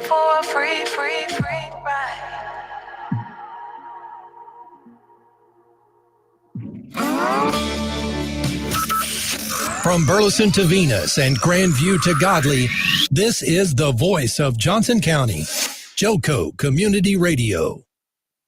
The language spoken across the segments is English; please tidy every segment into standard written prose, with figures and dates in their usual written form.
for a free ride. From Burleson to Venus and Grandview to Godley, this is the voice of Johnson County, Joco Community Radio.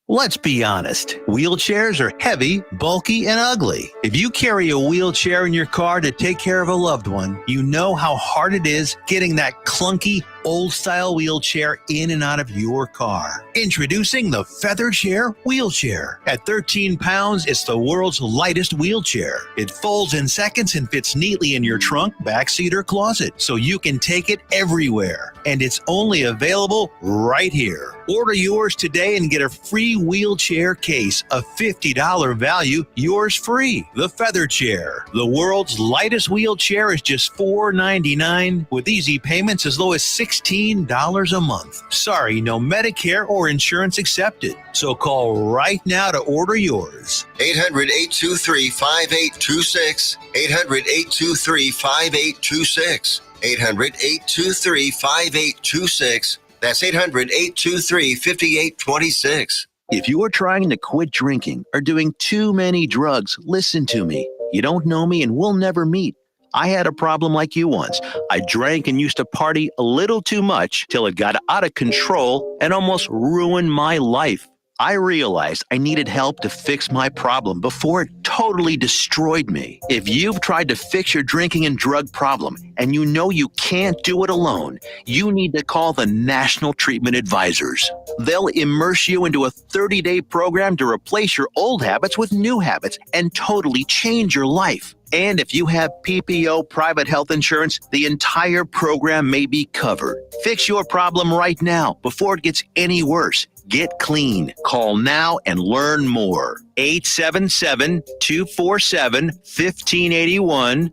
Let's be honest. Wheelchairs are heavy, bulky, and ugly. If you carry a wheelchair in your car to take care of a loved one, you know how hard it is getting that clunky, old-style wheelchair in and out of your car. Introducing the Feather Chair Wheelchair. At 13 pounds, it's the world's lightest wheelchair. It folds in seconds and fits neatly in your trunk, backseat, or closet, so you can take it everywhere. And it's only available right here. Order yours today and get a free wheelchair case, a $50 value, yours free. The Feather Chair. The world's lightest wheelchair is just $4.99 with easy payments as low as $16 a month. Sorry, no Medicare or insurance accepted. So call right now to order yours. 800-823-5826. 800-823-5826. 800-823-5826. That's 800-823-5826. If you are trying to quit drinking or doing too many drugs, listen to me. You don't know me and we'll never meet. I had a problem like you once. I drank and used to party a little too much till it got out of control and almost ruined my life. I realized I needed help to fix my problem before it totally destroyed me. If you've tried to fix your drinking and drug problem and you know you can't do it alone, you need to call the National Treatment Advisors. They'll immerse you into a 30-day program to replace your old habits with new habits and totally change your life. And if you have PPO private health insurance, the entire program may be covered. Fix your problem right now before it gets any worse. Get clean. Call now and learn more. 877-247-1581.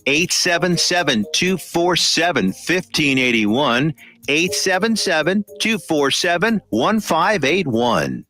877-247-1581. 877-247-1581.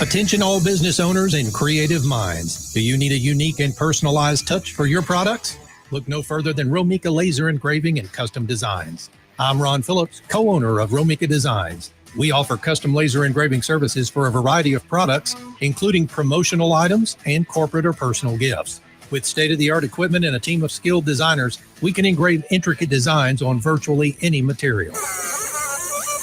Attention all business owners and creative minds. Do you need a unique and personalized touch for your products? Look no further than Romika Laser Engraving and Custom Designs. I'm Ron Phillips, co-owner of Romika Designs. We offer custom laser engraving services for a variety of products, including promotional items and corporate or personal gifts. With state-of-the-art equipment and a team of skilled designers, we can engrave intricate designs on virtually any material.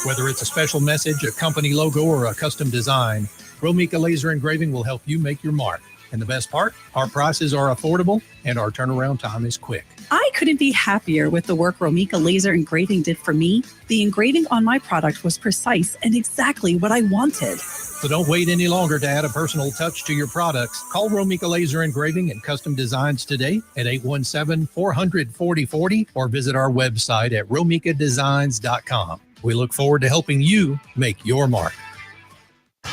Whether it's a special message, a company logo, or a custom design, Romika Laser Engraving will help you make your mark. And the best part, our prices are affordable and our turnaround time is quick. I couldn't be happier with the work Romika Laser Engraving did for me. The engraving on my product was precise and exactly what I wanted. So don't wait any longer to add a personal touch to your products. Call Romika Laser Engraving and Custom Designs today at 817-400-4040 or visit our website at romikadesigns.com. We look forward to helping you make your mark.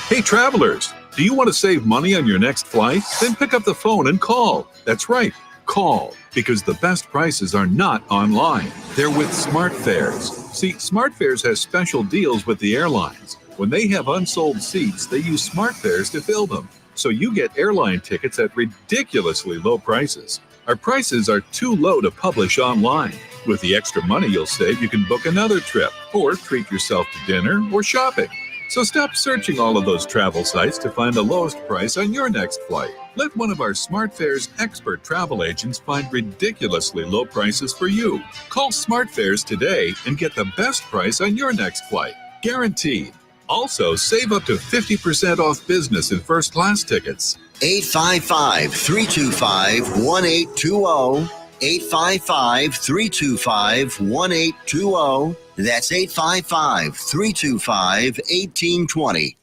Hey, travelers, do you want to save money on your next flight? Then pick up the phone and call. That's right, call, because the best prices are not online. They're with SmartFares. See, SmartFares has special deals with the airlines. When they have unsold seats, they use SmartFares to fill them. So you get airline tickets at ridiculously low prices. Our prices are too low to publish online. With the extra money you'll save, you can book another trip or treat yourself to dinner or shopping. So stop searching all of those travel sites to find the lowest price on your next flight. Let one of our SmartFares expert travel agents find ridiculously low prices for you. Call SmartFares today and get the best price on your next flight. Guaranteed. Also, save up to 50% off business and first class tickets. 855-325-1820. 855-325-1820. That's 855-325-1820.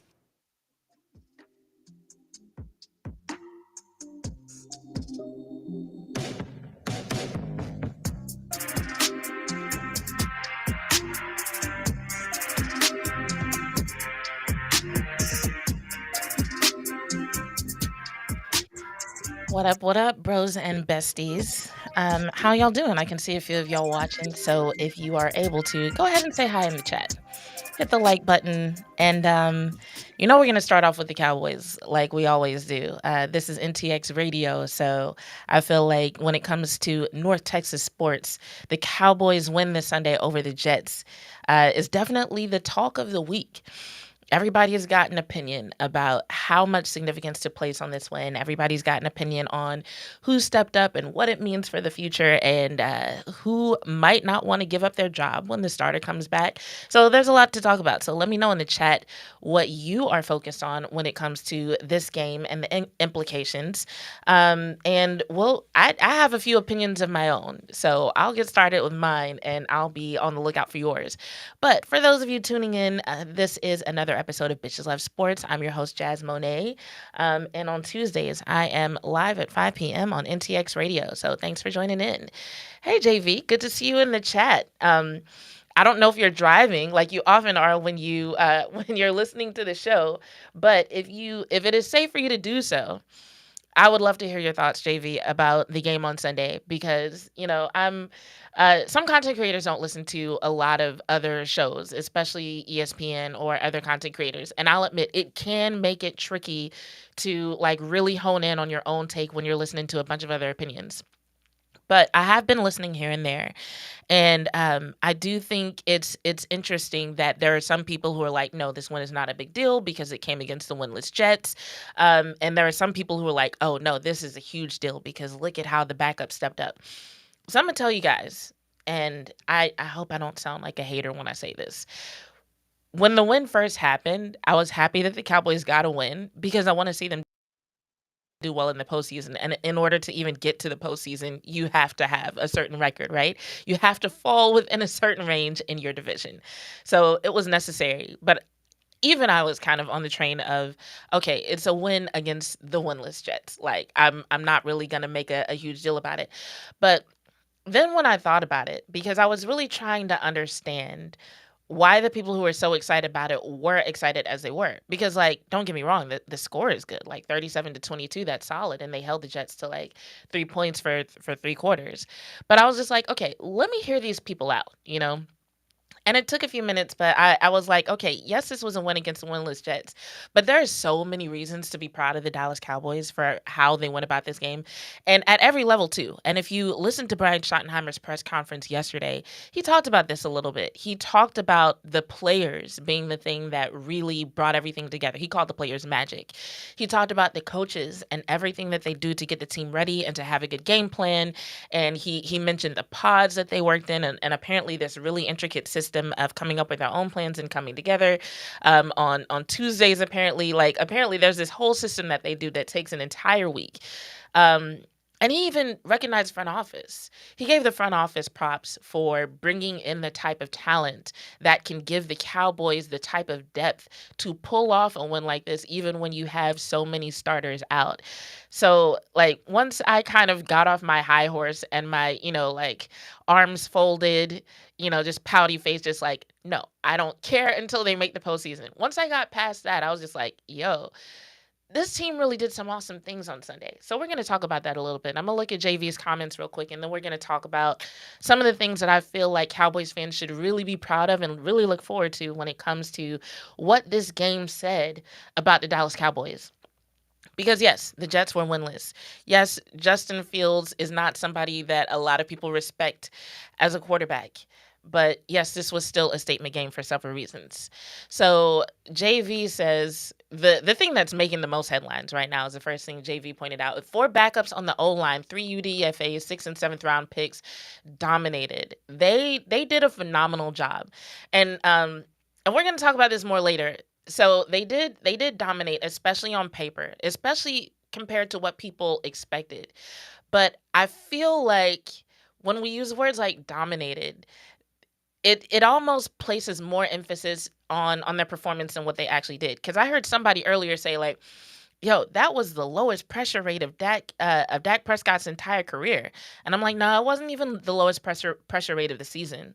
What up, bros and besties? How y'all doing? I can see a few of y'all watching, so if you are able to, go ahead and say hi in the chat. Hit the like button, and we're gonna start off with the Cowboys like we always do. This is NTX Radio, so I feel like when it comes to North Texas sports, the Cowboys win this Sunday over the Jets is definitely the talk of the week. Everybody has got an opinion about how much significance to place on this win. Everybody's got an opinion on who stepped up and what it means for the future, and who might not want to give up their job when the starter comes back. So there's a lot to talk about. So let me know in the chat what you are focused on when it comes to this game and the implications. I have a few opinions of my own. So I'll get started with mine, and I'll be on the lookout for yours. But for those of you tuning in, this is another episode of Bitches Love Sports. I'm your host, Jazz Monet. And on Tuesdays, I am live at 5 p.m. on NTX Radio. So thanks for joining in. Hey, JV, good to see you in the chat. I don't know if you're driving like you often are when you're listening to the show, but if it is safe for you to do so, I would love to hear your thoughts, JV, about the game on Sunday, because, some content creators don't listen to a lot of other shows, especially ESPN or other content creators. And I'll admit, it can make it tricky to like really hone in on your own take when you're listening to a bunch of other opinions. But I have been listening here and there. And I do think it's interesting that there are some people who are like, no, this one is not a big deal because it came against the winless Jets. And there are some people who are like, oh, no, this is a huge deal because look at how the backup stepped up. So I'm going to tell you guys, and I hope I don't sound like a hater when I say this. When the win first happened, I was happy that the Cowboys got a win because I want to see them do well in the postseason. And in order to even get to the postseason, you have to have a certain record, right? You have to fall within a certain range in your division. So it was necessary. But even I was kind of on the train of, okay, it's a win against the winless Jets. Like, I'm not really going to make a huge deal about it. But then when I thought about it, because I was really trying to understand why the people who were so excited about it were excited as they were. Because, like, don't get me wrong, the score is good. Like 37-22, that's solid. And they held the Jets to like 3 points for 3 quarters. But I was just like, okay, let me hear these people out, And it took a few minutes, but I was like, okay, yes, this was a win against the winless Jets, but there are so many reasons to be proud of the Dallas Cowboys for how they went about this game, and at every level too. And if you listen to Brian Schottenheimer's press conference yesterday, he talked about this a little bit. He talked about the players being the thing that really brought everything together. He called the players magic. He talked about the coaches and everything that they do to get the team ready and to have a good game plan. And he mentioned the pods that they worked in, and apparently this really intricate system of coming up with our own plans and coming together on Tuesdays. Apparently there's this whole system that they do that takes an entire week. And he even recognized front office. He gave the front office props for bringing in the type of talent that can give the Cowboys the type of depth to pull off a win like this, even when you have so many starters out. So, like, once I kind of got off my high horse and my, arms folded, just pouty face, just like, no, I don't care until they make the postseason. Once I got past that, I was just like, yo, this team really did some awesome things on Sunday. So we're going to talk about that a little bit. I'm going to look at JV's comments real quick, and then we're going to talk about some of the things that I feel like Cowboys fans should really be proud of and really look forward to when it comes to what this game said about the Dallas Cowboys. Because, yes, the Jets were winless. Yes, Justin Fields is not somebody that a lot of people respect as a quarterback. But, yes, this was still a statement game for several reasons. So JV says the thing that's making the most headlines right now is the first thing JV pointed out. 4 backups on the O-line, 3 UDFAs, 6th and 7th round picks, dominated. They did a phenomenal job. And we're going to talk about this more later. So they did dominate, especially on paper, especially compared to what people expected. But I feel like when we use words like dominated, it almost places more emphasis on their performance than what they actually did. Because I heard somebody earlier say, like, yo, that was the lowest pressure rate of Dak Prescott's entire career. And I'm like, no, it wasn't even the lowest pressure rate of the season.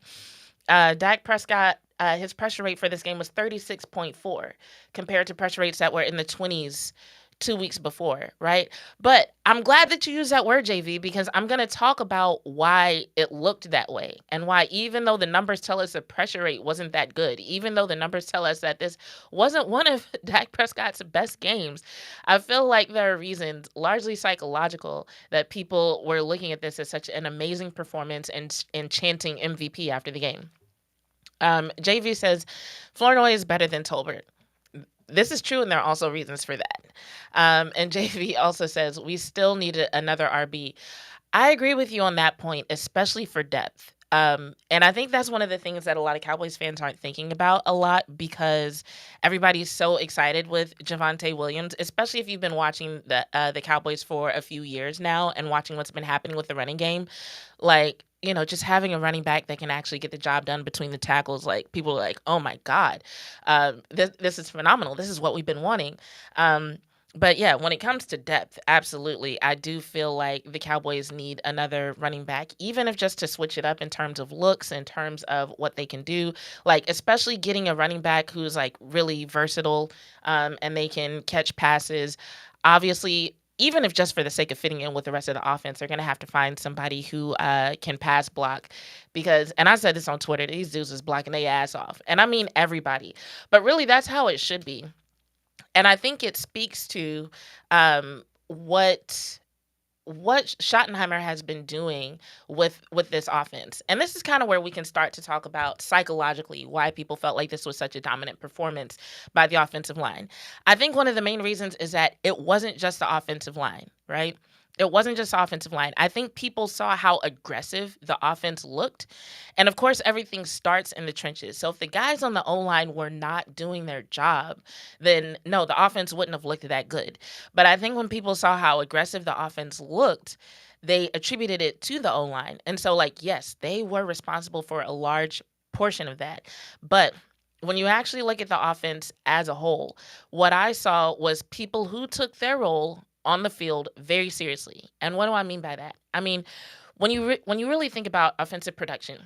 Dak Prescott, his pressure rate for this game was 36.4 compared to pressure rates that were in the 20s 2 weeks before, right? But I'm glad that you used that word, JV, because I'm going to talk about why it looked that way and why, even though the numbers tell us the pressure rate wasn't that good, even though the numbers tell us that this wasn't one of Dak Prescott's best games, I feel like there are reasons, largely psychological, that people were looking at this as such an amazing performance and chanting MVP after the game. JV says Flournoy is better than Tolbert. This is true, and there are also reasons for that. And JV also says we still need another RB. I agree with you on that point, especially for depth. And I think that's one of the things that a lot of Cowboys fans aren't thinking about a lot because everybody's so excited with Javonte Williams, especially if you've been watching the Cowboys for a few years now and watching what's been happening with the running game. Like, just having a running back that can actually get the job done between the tackles, like people are like, oh my God, this is phenomenal. This is what we've been wanting. But yeah, when it comes to depth, absolutely. I do feel like the Cowboys need another running back, even if just to switch it up in terms of looks, in terms of what they can do. Like, especially getting a running back who's like really versatile, and they can catch passes. Obviously, even if just for the sake of fitting in with the rest of the offense, they're going to have to find somebody who can pass block because, and I said this on Twitter, these dudes is blocking their ass off. And I mean everybody. But really, that's how it should be. And I think it speaks to what Schottenheimer has been doing with this offense. And this is kind of where we can start to talk about psychologically why people felt like this was such a dominant performance by the offensive line. I think one of the main reasons is that it wasn't just the offensive line, right? It wasn't just the offensive line. I think people saw how aggressive the offense looked. And of course, everything starts in the trenches. So if the guys on the O-line were not doing their job, then no, the offense wouldn't have looked that good. But I think when people saw how aggressive the offense looked, they attributed it to the O-line. And so, like, yes, they were responsible for a large portion of that. But when you actually look at the offense as a whole, what I saw was people who took their role on the field very seriously. And what do I mean by that? I mean, when you really think about offensive production,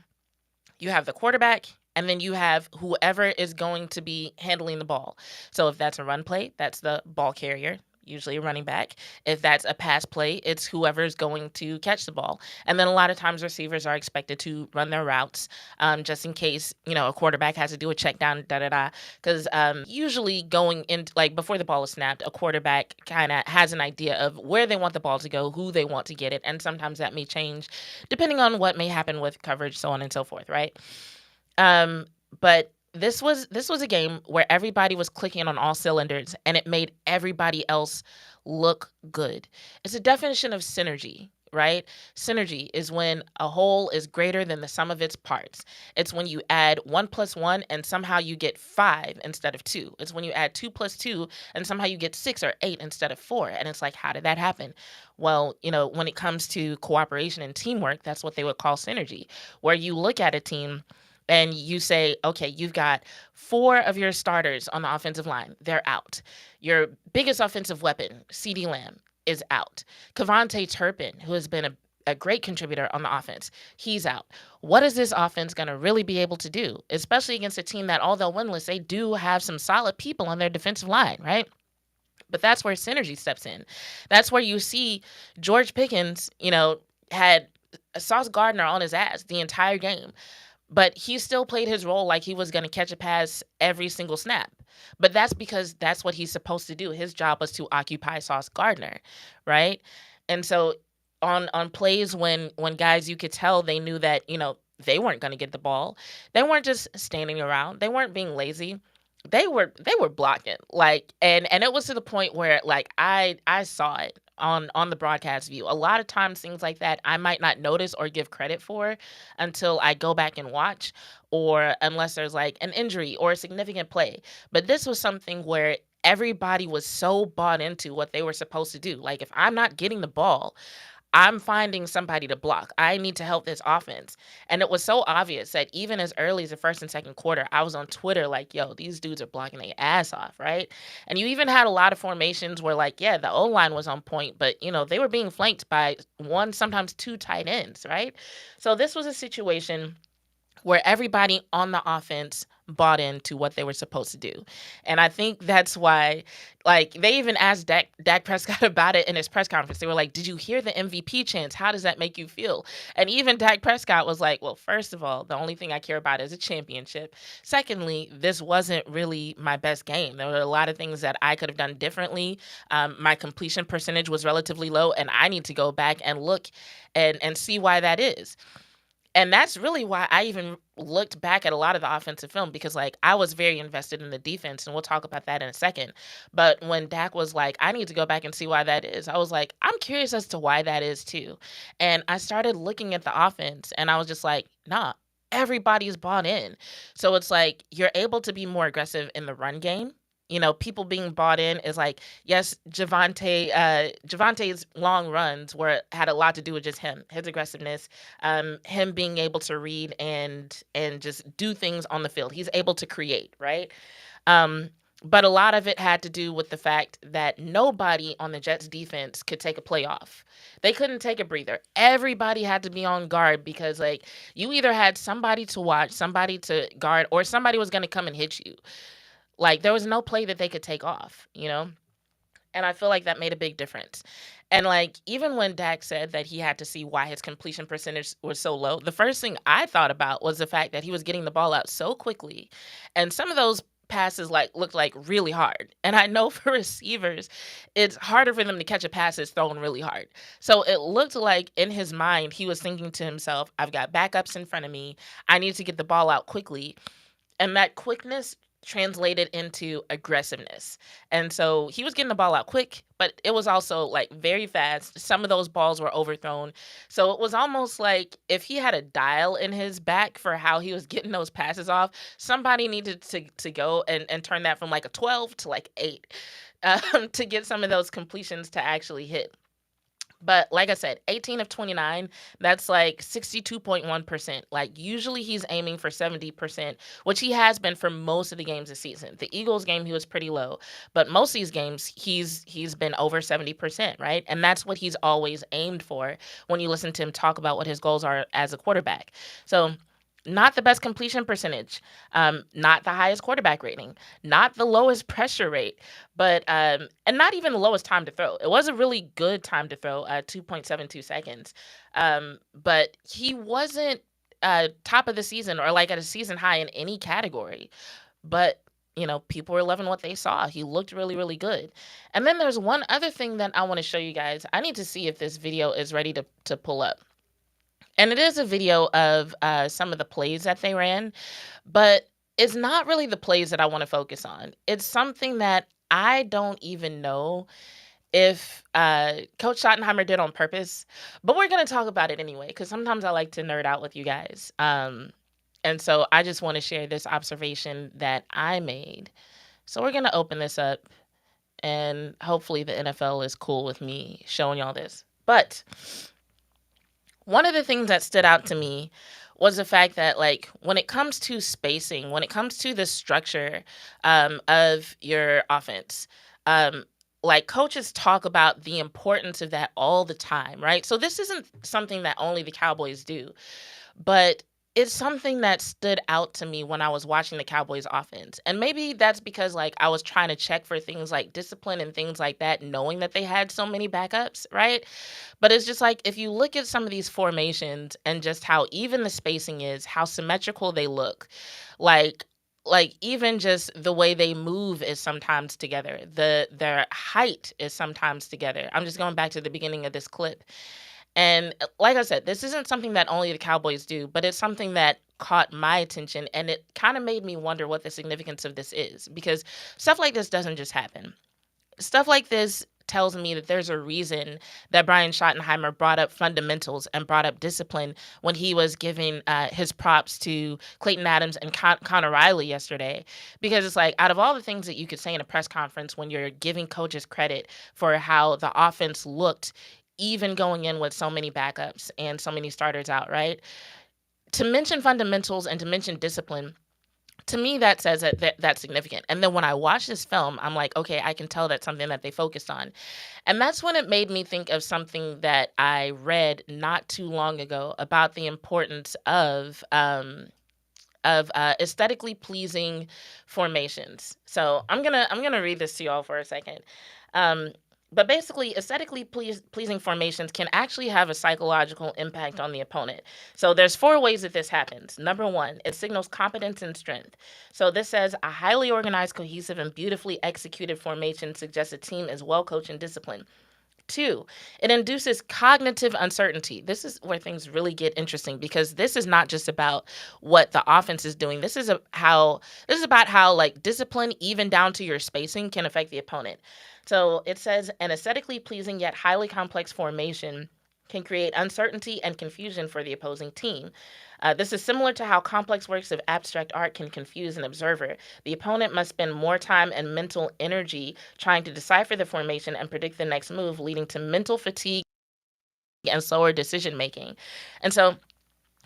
you have the quarterback, and then you have whoever is going to be handling the ball. So if that's a run play, that's the ball carrier, usually a running back. If that's a pass play, it's whoever's going to catch the ball. And then a lot of times receivers are expected to run their routes just in case, a quarterback has to do a check down, Because usually going in, like before the ball is snapped, a quarterback kind of has an idea of where they want the ball to go, who they want to get it. And sometimes that may change depending on what may happen with coverage, so on and so forth, right? But this was a game where everybody was clicking on all cylinders and it made everybody else look good. It's a definition of synergy, right? Synergy is when a whole is greater than the sum of its parts. It's when you add 1 + 1 and somehow you get 5 instead of 2. It's when you add 2 + 2 and somehow you get 6 or 8 instead of 4. And it's like, how did that happen? Well, when it comes to cooperation and teamwork, that's what they would call synergy, where you look at a team and you say, okay, you've got 4 of your starters on the offensive line. They're out. Your biggest offensive weapon, CeeDee Lamb, is out. Kevontae Turpin, who has been a great contributor on the offense, he's out. What is this offense going to really be able to do, especially against a team that, although winless, they do have some solid people on their defensive line, right? But that's where synergy steps in. That's where you see George Pickens, had Sauce Gardner on his ass the entire game. But he still played his role like he was going to catch a pass every single snap. But that's because that's what he's supposed to do. His job was to occupy Sauce Gardner, right? And so on plays when guys, you could tell they knew that, they weren't going to get the ball. They weren't just standing around. They weren't being lazy. They were blocking. And it was to the point where I saw it on the broadcast view. A lot of times things like that I might not notice or give credit for until I go back and watch, or unless there's like an injury or a significant play. But this was something where everybody was so bought into what they were supposed to do. Like, if I'm not getting the ball, I'm finding somebody to block. I need to help this offense. And it was so obvious that even as early as the first and second quarter, I was on Twitter like, yo, these dudes are blocking their ass off, right? And you even had a lot of formations where, the O-line was on point, but, they were being flanked by 1, sometimes 2 tight ends, right? So this was a situation where everybody on the offense bought into what they were supposed to do. And I think that's why, like, they even asked Dak Prescott about it in his press conference. They were like, "Did you hear the MVP chants? How does that make you feel?" And even Dak Prescott was like, "Well, first of all, the only thing I care about is a championship. Secondly, this wasn't really my best game. There were a lot of things that I could have done differently. My completion percentage was relatively low, and I need to go back and look and see why that is." And that's really why I even looked back at a lot of the offensive film, because like I was very invested in the defense, and we'll talk about that in a second. But when Dak was like, "I need to go back and see why that is," I was like, I'm curious as to why that is too. And I started looking at the offense, and I was just like, nah, everybody's bought in. So it's like you're able to be more aggressive in the run game. People being bought in is like, yes, Javante's long runs had a lot to do with just his aggressiveness, him being able to read and just do things on the field. He's able to create, right? Um, but a lot of it had to do with the fact that nobody on the Jets defense could take a play off. They couldn't take a breather. Everybody had to be on guard, because like you either had somebody to watch, somebody to guard, or somebody was going to come and hit you. Like there was no play that they could take off. And I feel like that made a big difference. And like even when Dak said that he had to see why his completion percentage was so low, the first thing I thought about was the fact that he was getting the ball out so quickly. And some of those passes like looked like really hard. And I know for receivers, it's harder for them to catch a pass that's thrown really hard. So it looked like in his mind, he was thinking to himself, I've got backups in front of me. I need to get the ball out quickly. And that quickness translated into aggressiveness. And so he was getting the ball out quick, but it was also like very fast. Some of those balls were overthrown. So it was almost like if he had a dial in his back for how he was getting those passes off, somebody needed to go and turn that from like a 12 to like 8 to get some of those completions to actually hit. But like I said, 18 of 29, that's like 62.1%. Like usually he's aiming for 70%, which he has been for most of the games this season. The Eagles game, he was pretty low, but most of these games, he's been over 70%, right? And that's what he's always aimed for when you listen to him talk about what his goals are as a quarterback. So not the best completion percentage, not the highest quarterback rating, not the lowest pressure rate, but and not even the lowest time to throw. It was a really good time to throw, 2.72 seconds, but he wasn't top of the season or like at a season high in any category. But people were loving what they saw. He looked really, really good. And then there's one other thing that I want to show you guys. I need to see if this video is ready to pull up. And it is a video of some of the plays that they ran, but it's not really the plays that I want to focus on. It's something that I don't even know if Coach Schottenheimer did on purpose, but we're going to talk about it anyway, because sometimes I like to nerd out with you guys. And so I just want to share this observation that I made. So we're going to open this up, and hopefully the NFL is cool with me showing y'all this. But one of the things that stood out to me was the fact that, like, when it comes to spacing, when it comes to the structure of your offense, like coaches talk about the importance of that all the time, right? So this isn't something that only the Cowboys do, but it's something that stood out to me when I was watching the Cowboys offense. And maybe that's because like I was trying to check for things like discipline and things like that, knowing that they had so many backups, right? But it's just like if you look at some of these formations and just how even the spacing is, how symmetrical they look, like even just the way they move is sometimes together. Their height is sometimes together. I'm just going back to the beginning of this clip. And like I said, this isn't something that only the Cowboys do, but it's something that caught my attention, and it kind of made me wonder what the significance of this is, because stuff like this doesn't just happen. Stuff like this tells me that there's a reason that Brian Schottenheimer brought up fundamentals and brought up discipline when he was giving his props to Clayton Adams and Connor Riley yesterday. Because it's like, out of all the things that you could say in a press conference when you're giving coaches credit for how the offense looked, even going in with so many backups and so many starters out, right? To mention fundamentals and to mention discipline, to me, that says that's significant. And then when I watch this film, I'm like, okay, I can tell that's something that they focused on. And that's when it made me think of something that I read not too long ago about the importance of of aesthetically pleasing formations. So I'm gonna read this to y'all for a second. Um, but basically, aesthetically pleasing formations can actually have a psychological impact on the opponent. So there's 4 ways that this happens. Number one, it signals competence and strength. So this says a highly organized, cohesive, and beautifully executed formation suggests a team is well coached and disciplined. 2, it induces cognitive uncertainty. This is where things really get interesting because this is not just about what the offense is doing. This is about how like discipline, even down to your spacing, can affect the opponent. So it says an aesthetically pleasing yet highly complex formation can create uncertainty and confusion for the opposing team. This is similar to how complex works of abstract art can confuse an observer. The opponent must spend more time and mental energy trying to decipher the formation and predict the next move, leading to mental fatigue and slower decision making. And so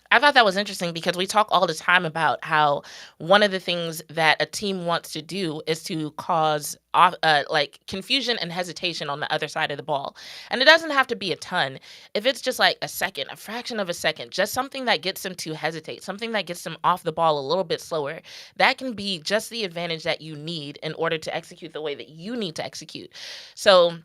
I thought that was interesting because we talk all the time about how one of the things that a team wants to do is to cause like confusion and hesitation on the other side of the ball. And it doesn't have to be a ton. If it's just like a second, a fraction of a second, just something that gets them to hesitate, something that gets them off the ball a little bit slower, that can be just the advantage that you need in order to execute the way that you need to execute. So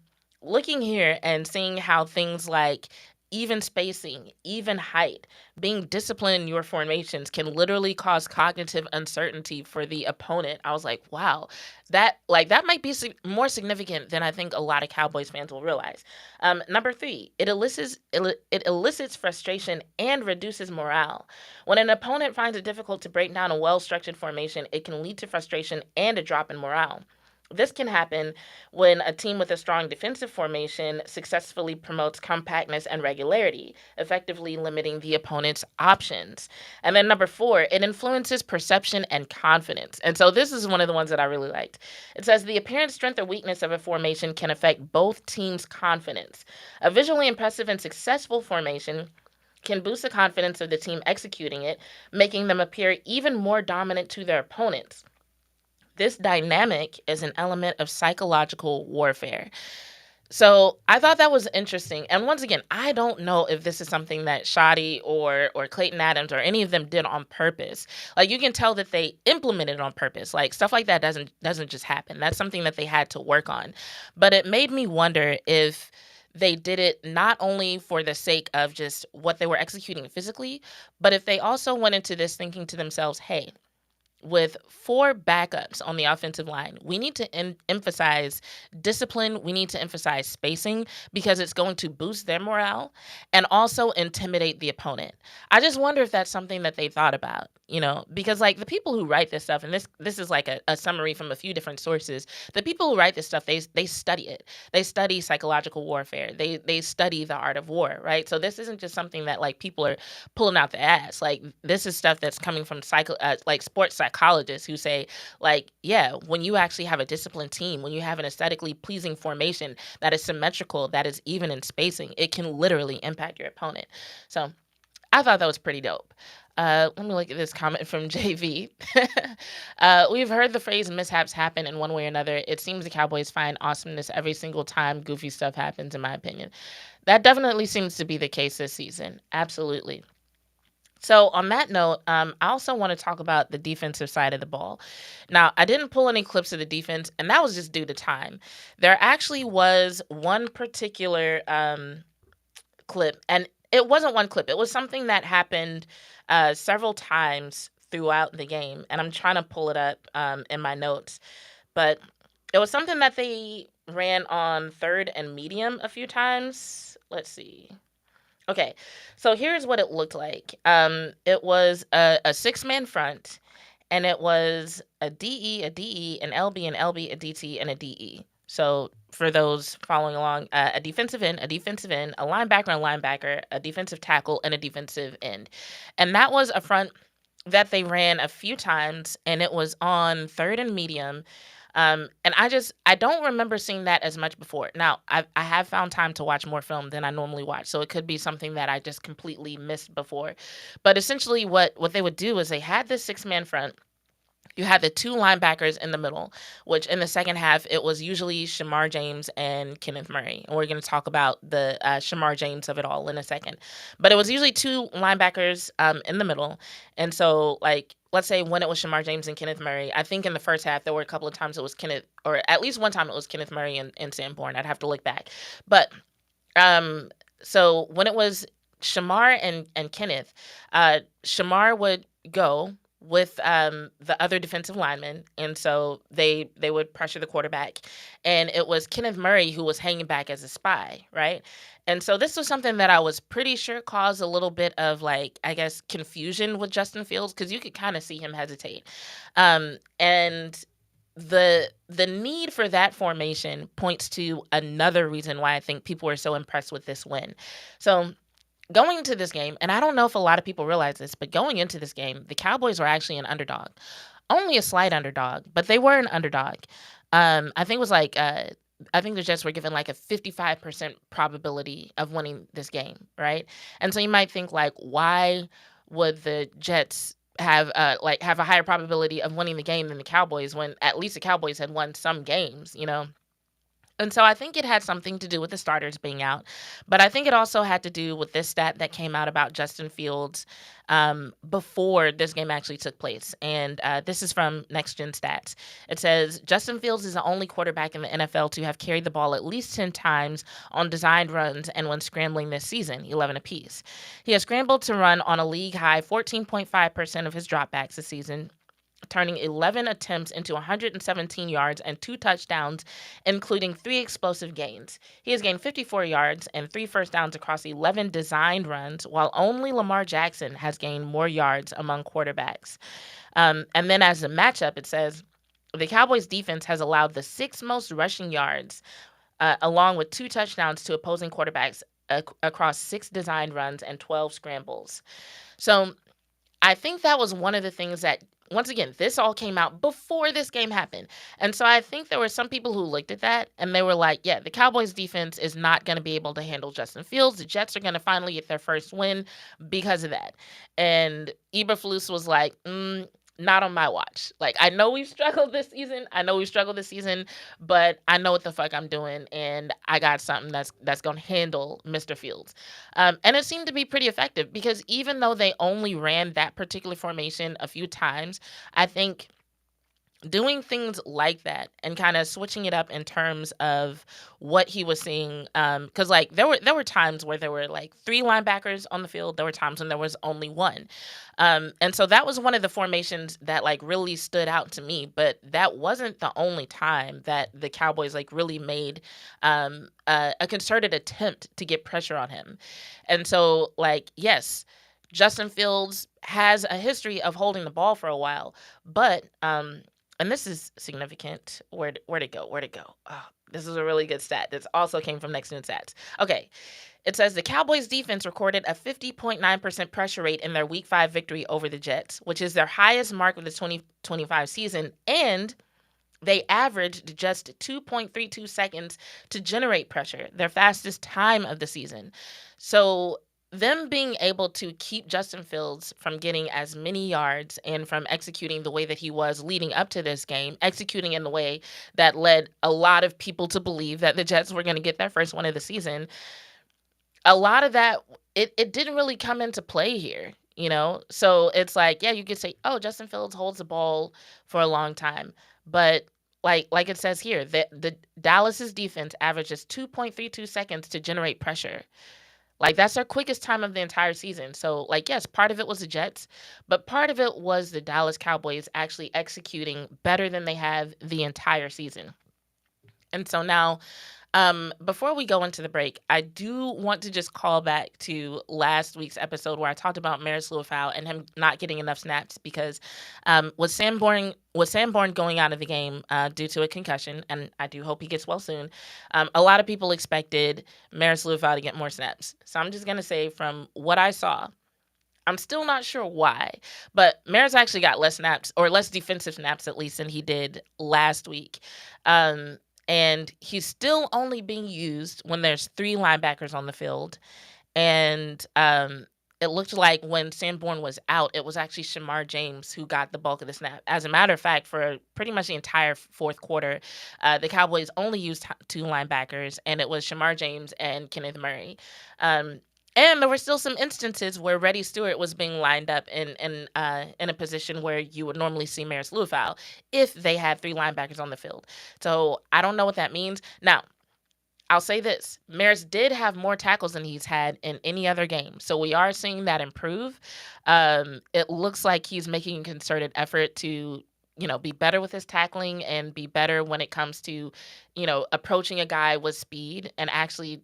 looking here and seeing how things like even spacing, even height, being disciplined in your formations can literally cause cognitive uncertainty for the opponent. I was like, wow, that might be more significant than I think a lot of Cowboys fans will realize. Number 3, it elicits frustration and reduces morale. When an opponent finds it difficult to break down a well-structured formation, it can lead to frustration and a drop in morale. This can happen when a team with a strong defensive formation successfully promotes compactness and regularity, effectively limiting the opponent's options. And then number 4, it influences perception and confidence. And so this is one of the ones that I really liked. It says the apparent strength or weakness of a formation can affect both teams' confidence. A visually impressive and successful formation can boost the confidence of the team executing it, making them appear even more dominant to their opponents. This dynamic is an element of psychological warfare. So I thought that was interesting. And once again, I don't know if this is something that Shoddy or Clayton Adams or any of them did on purpose. Like you can tell that they implemented it on purpose. Like stuff like that doesn't just happen. That's something that they had to work on. But it made me wonder if they did it not only for the sake of just what they were executing physically, but if they also went into this thinking to themselves, hey, with 4 backups on the offensive line, we need to emphasize discipline. We need to emphasize spacing because it's going to boost their morale and also intimidate the opponent. I just wonder if that's something that they thought about, because like the people who write this stuff, and this is like a summary from a few different sources, the people who write this stuff, they study it. They study psychological warfare. They study the art of war, right? So this isn't just something that like people are pulling out the ass. Like this is stuff that's coming from like sports psychologists who say, like, yeah, when you actually have a disciplined team, when you have an aesthetically pleasing formation that is symmetrical, that is even in spacing, it can literally impact your opponent. So I thought that was pretty dope. Let me look at this comment from JV. We've heard the phrase mishaps happen in one way or another. It seems the Cowboys find awesomeness every single time goofy stuff happens, in my opinion. That definitely seems to be the case this season. Absolutely. So on that note, I also want to talk about the defensive side of the ball. Now, I didn't pull any clips of the defense, and that was just due to time. There actually was one particular clip, and it wasn't one clip. It was something that happened several times throughout the game, and I'm trying to pull it up in my notes. But it was something that they ran on 3rd and medium a few times. Let's see. Okay, so here's what it looked like. It was a 6-man front, and it was a DE, an LB, an LB, a DT, and a DE. So for those following along, a defensive end, a linebacker, a defensive tackle, and a defensive end. And that was a front that they ran a few times, and it was on 3rd and medium. And I don't remember seeing that as much before. Now, I have found time to watch more film than I normally watch, so it could be something that I just completely missed before. But essentially what they would do is they had this 6-man front, You had the two linebackers in the middle, which in the second half, it was usually Shamar James and Kenneth Murray. And we're going to talk about the Shamar James of it all in a second. But it was usually two linebackers in the middle. And so, like, let's say when it was Shamar James and Kenneth Murray, I think in the first half, there were a couple of times it was Kenneth, or at least one time it was Kenneth Murray and Sanborn. I'd have to look back. But so when it was Shamar and Kenneth, Shamar would go with the other defensive linemen, and so they would pressure the quarterback, and it was Kenneth Murray who was hanging back as a spy, right? And so this was something that I was pretty sure caused a little bit of, like, I guess, confusion with Justin Fields, because you could kind of see him hesitate, and the need for that formation points to another reason why I think people were so impressed with this win. So going into this game, and I don't know if a lot of people realize this, but going into this game, the Cowboys were actually an underdog. Only a slight underdog, but they were an underdog. I think it was like, I think the Jets were given like a 55% probability of winning this game, right? And so you might think, like, why would the Jets have have a higher probability of winning the game than the Cowboys, when at least the Cowboys had won some games, you know? And so I think it had something to do with the starters being out, but I think it also had to do with this stat that came out about Justin Fields before this game actually took place. And this is from Next Gen Stats. It says Justin Fields is the only quarterback in the NFL to have carried the ball at least 10 times on designed runs and when scrambling this season, 11 apiece. He has scrambled to run on a league high 14.5% of his dropbacks this season, turning 11 attempts into 117 yards and 2 touchdowns, including 3 explosive gains. He has gained 54 yards and 3 first downs across 11 designed runs, while only Lamar Jackson has gained more yards among quarterbacks. And then as a matchup, it says the Cowboys defense has allowed the 6th most rushing yards, along with 2 touchdowns to opposing quarterbacks across 6 designed runs and 12 scrambles. So I think that was one of the things that, once again, this all came out before this game happened. And so I think there were some people who looked at that and they were like, yeah, the Cowboys defense is not going to be able to handle Justin Fields. The Jets are going to finally get their first win because of that. And Eberflus was like, not on my watch. Like, I know we've struggled this season. But I know what the fuck I'm doing, and I got something that's going to handle Mr. Fields. And it seemed to be pretty effective, because even though they only ran that particular formation a few times, I think doing things like that and kind of switching it up in terms of what he was seeing, because like there were times where there were like 3 linebackers on the field. There were times when there was only 1, and so that was one of the formations that like really stood out to me. But that wasn't the only time that the Cowboys like really made a concerted attempt to get pressure on him. And so, like, yes, Justin Fields has a history of holding the ball for a while, but and this is significant. Where'd it go? Oh, this is a really good stat. This also came from Next Gen Stats. Okay. It says the Cowboys defense recorded a 50.9% pressure rate in their Week 5 victory over the Jets, which is their highest mark of the 2025 season, and they averaged just 2.32 seconds to generate pressure, their fastest time of the season. So them being able to keep Justin Fields from getting as many yards and from executing the way that he was leading up to this game, executing in the way that led a lot of people to believe that the Jets were going to get their first one of the season, a lot of that, it didn't really come into play here, you know? So it's like, yeah, you could say, oh, Justin Fields holds the ball for a long time. But like it says here, the Dallas's defense averages 2.32 seconds to generate pressure. Like, that's their quickest time of the entire season. So, like, yes, part of it was the Jets, but part of it was the Dallas Cowboys actually executing better than they have the entire season. And so now, before we go into the break, I do want to just call back to last week's episode where I talked about Maris Lewis-Fowle and him not getting enough snaps because with Sanborn going out of the game due to a concussion, and I do hope he gets well soon, a lot of people expected Maris Lewis-Fowle to get more snaps. So I'm just going to say, from what I saw, I'm still not sure why, but Maris actually got less snaps, or less defensive snaps at least, than he did last week. And he's still only being used when there's 3 linebackers on the field. And it looked like when Sanborn was out, it was actually Shamar James who got the bulk of the snap. As a matter of fact, for pretty much the entire fourth quarter, the Cowboys only used two linebackers, and it was Shamar James and Kenneth Murray. Um, and there were still some instances where Reddy Stewart was being lined up in a position where you would normally see Maris Lufau if they had three linebackers on the field. So I don't know what that means. Now, I'll say this. Maris did have more tackles than he's had in any other game. So we are seeing that improve. It looks like he's making a concerted effort to, be better with his tackling and be better when it comes to, approaching a guy with speed and actually,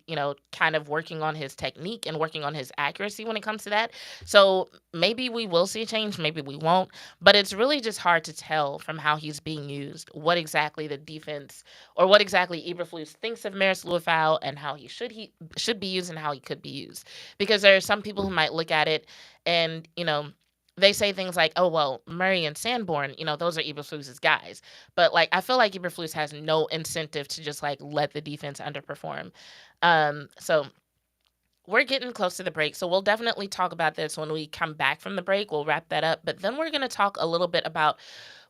kind of working on his technique and working on his accuracy when it comes to that. So maybe we will see a change, maybe we won't, but it's really just hard to tell from how he's being used what exactly the defense or what exactly Eberflus thinks of Maris Lufau and how he should be used and how he could be used. Because there are some people who might look at it and, they say things like, "Oh well, Murray and Sanborn, those are Eberflus's guys." But I feel like Eberflus has no incentive to just let the defense underperform. So we're getting close to the break, so we'll definitely talk about this when we come back from the break. We'll wrap that up, but then we're going to talk a little bit about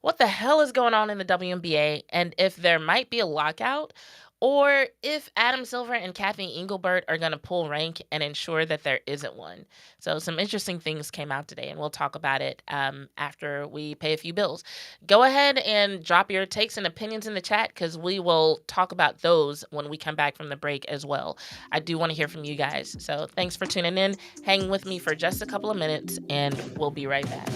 what the hell is going on in the WNBA and if there might be a lockout or if Adam Silver and Kathy Engelbert are going to pull rank and ensure that there isn't one. So some interesting things came out today, and we'll talk about it after we pay a few bills. Go ahead and drop your takes and opinions in the chat because we will talk about those when we come back from the break as well. I do want to hear from you guys. So thanks for tuning in. Hang with me for just a couple of minutes, and we'll be right back.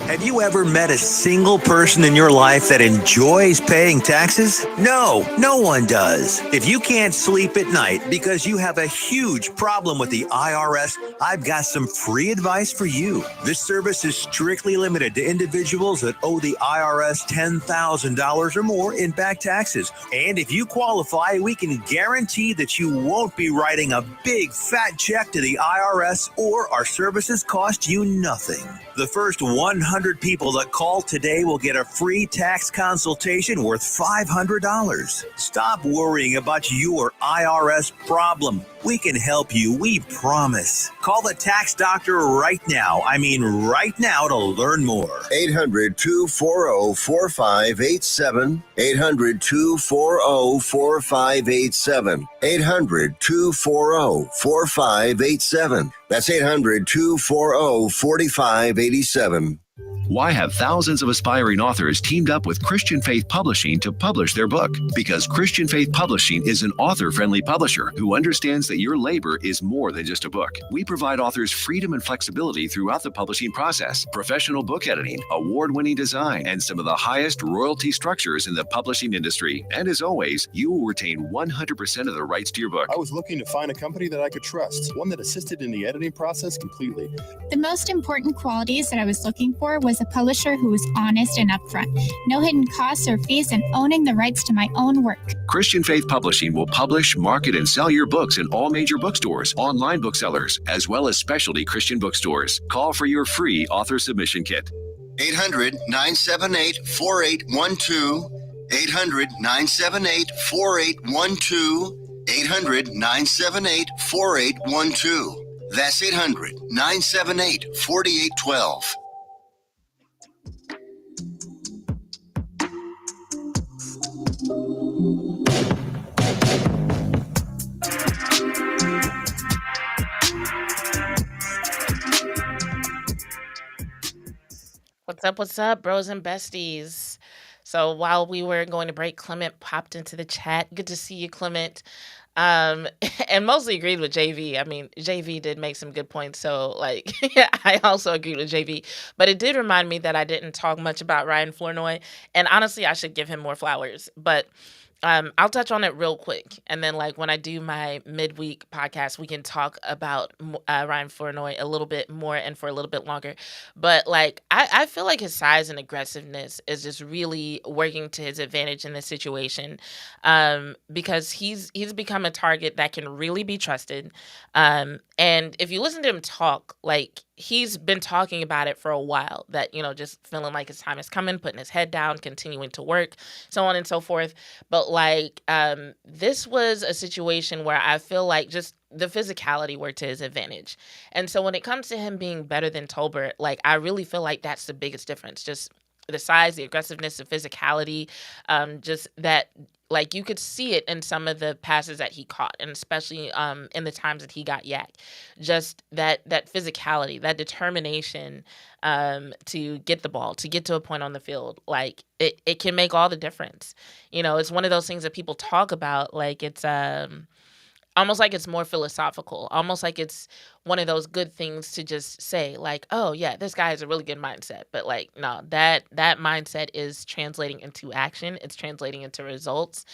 Have you ever met a single person in your life that enjoys paying taxes? No one does. If you can't sleep at night because you have a huge problem with the IRS, I've got some free advice for you. This service is strictly limited to individuals that owe the IRS $10,000 or more in back taxes. And if you qualify, we can guarantee that you won't be writing a big fat check to the IRS or our services cost you nothing. The first 100 people that call today will get a free tax consultation worth $500. Stop worrying about your IRS problem. We can help you, we promise. Call the tax doctor right now. I mean right now to learn more. 800-240-4587. 800-240-4587. 800-240-4587. That's 800-240-4587. Why have thousands of aspiring authors teamed up with Christian Faith Publishing to publish their book? Because Christian Faith Publishing is an author-friendly publisher who understands that your labor is more than just a book. We provide authors freedom and flexibility throughout the publishing process, professional book editing, award-winning design, and some of the highest royalty structures in the publishing industry. And as always, you will retain 100% of the rights to your book. I was looking to find a company that I could trust, one that assisted in the editing process completely. The most important qualities that I was looking for was a publisher who was honest and upfront, no hidden costs or fees, and owning the rights to my own work. Christian Faith Publishing will publish, market, and sell your books in all major bookstores, online booksellers, as well as specialty Christian bookstores. Call for your free author submission kit. 800-978-4812. 800-978-4812. 800-978-4812. That's 800-978-4812. What's up, bros and besties? So while we were going to break, Clement popped into the chat. Good to see you, Clement. And mostly agreed with JV. I mean, JV did make some good points. So, I also agreed with JV. But it did remind me that I didn't talk much about Ryan Flournoy. And honestly, I should give him more flowers. But I'll touch on it real quick, and then like when I do my midweek podcast, we can talk about Ryan Flournoy a little bit more and for a little bit longer. But like I feel like his size and aggressiveness is just really working to his advantage in this situation, because he's become a target that can really be trusted. And if you listen to him talk, like he's been talking about it for a while, that just feeling like his time is coming, putting his head down, continuing to work, so on and so forth. But like this was a situation where I feel like just the physicality worked to his advantage. And so when it comes to him being better than Tolbert, like I really feel like that's the biggest difference. Just the size, the aggressiveness, the physicality, just that like you could see it in some of the passes that he caught, and especially in the times that he got yak. Just that physicality, that determination to get the ball, to get to a point on the field, like it can make all the difference. It's one of those things that people talk about, like it's almost like it's more philosophical, almost like it's one of those good things to just say, like, oh yeah, this guy has a really good mindset. But like, no, that mindset is translating into action. It's translating into results.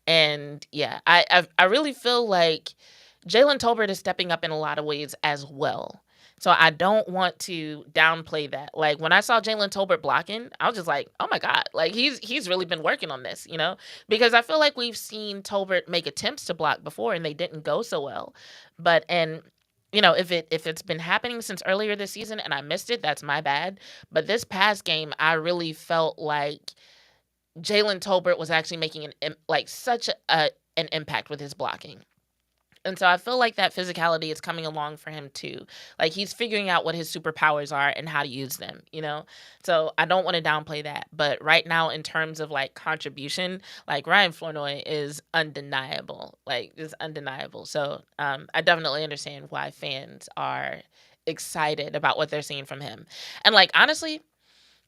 And yeah, I really feel like Jalen Tolbert is stepping up in a lot of ways as well. So I don't want to downplay that. Like when I saw Jalen Tolbert blocking, I was just like, oh my God, like he's really been working on this, because I feel like we've seen Tolbert make attempts to block before and they didn't go so well. But if it's been happening since earlier this season and I missed it, that's my bad. But this past game, I really felt like Jalen Tolbert was actually making such an impact with his blocking. And so I feel like that physicality is coming along for him too. Like he's figuring out what his superpowers are and how to use them, So I don't want to downplay that. But right now, in terms of like contribution, like Ryan Flournoy is undeniable. Like it's undeniable. So I definitely understand why fans are excited about what they're seeing from him. And like honestly,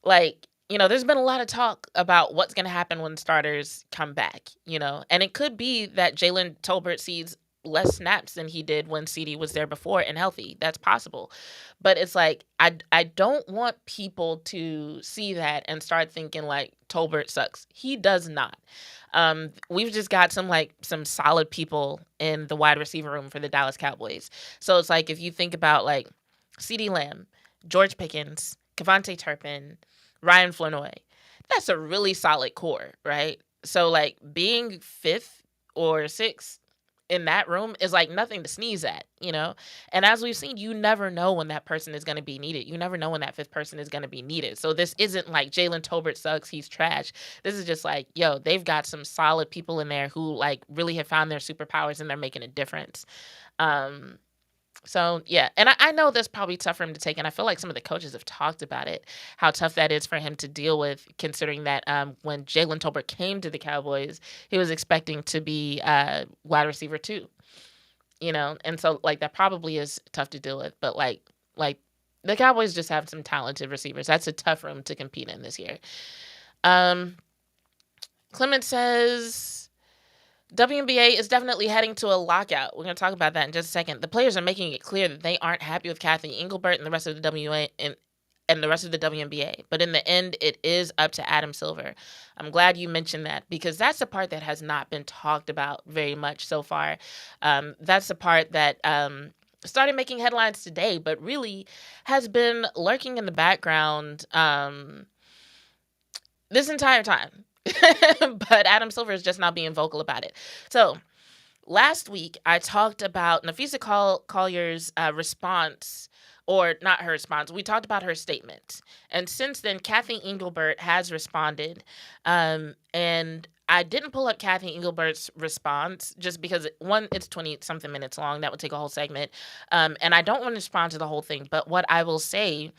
like there's been a lot of talk about what's going to happen when starters come back, and it could be that Jalen Tolbert sees less snaps than he did when CD was there before and healthy. That's possible. But it's like I don't want people to see that and start thinking like Tolbert sucks. He does not. We've just got some solid people in the wide receiver room for the Dallas Cowboys. So it's like if you think about like CD Lamb, George Pickens, Kevontae Turpin, Ryan Flournoy, that's a really solid core, right? So like being fifth or sixth in that room is like nothing to sneeze at, And as we've seen, you never know when that person is going to be needed. You never know when that fifth person is going to be needed. So this isn't like Jalen Tolbert sucks, he's trash. This is just like, yo, they've got some solid people in there who like really have found their superpowers and they're making a difference. So yeah, and I know that's probably tough for him to take, and I feel like some of the coaches have talked about it, how tough that is for him to deal with, considering that when Jalen Tolbert came to the Cowboys, he was expecting to be wide receiver too, and so like that probably is tough to deal with. But like the Cowboys just have some talented receivers. That's a tough room to compete in this year. Clement says WNBA is definitely heading to a lockout. We're going to talk about that in just a second. The players are making it clear that they aren't happy with Kathy Engelbert and the rest of the WNBA and the rest of the WNBA. But in the end, it is up to Adam Silver. I'm glad you mentioned that because that's the part that has not been talked about very much so far. That's the part that started making headlines today, but really has been lurking in the background this entire time. But Adam Silver is just now being vocal about it. So last week, I talked about Nafisa Collier's response, or not her response. We talked about her statement. And since then, Kathy Engelbert has responded. And I didn't pull up Kathy Engelbert's response just because, one, it's 20-something minutes long. That would take a whole segment. And I don't want to respond to the whole thing. But what I will say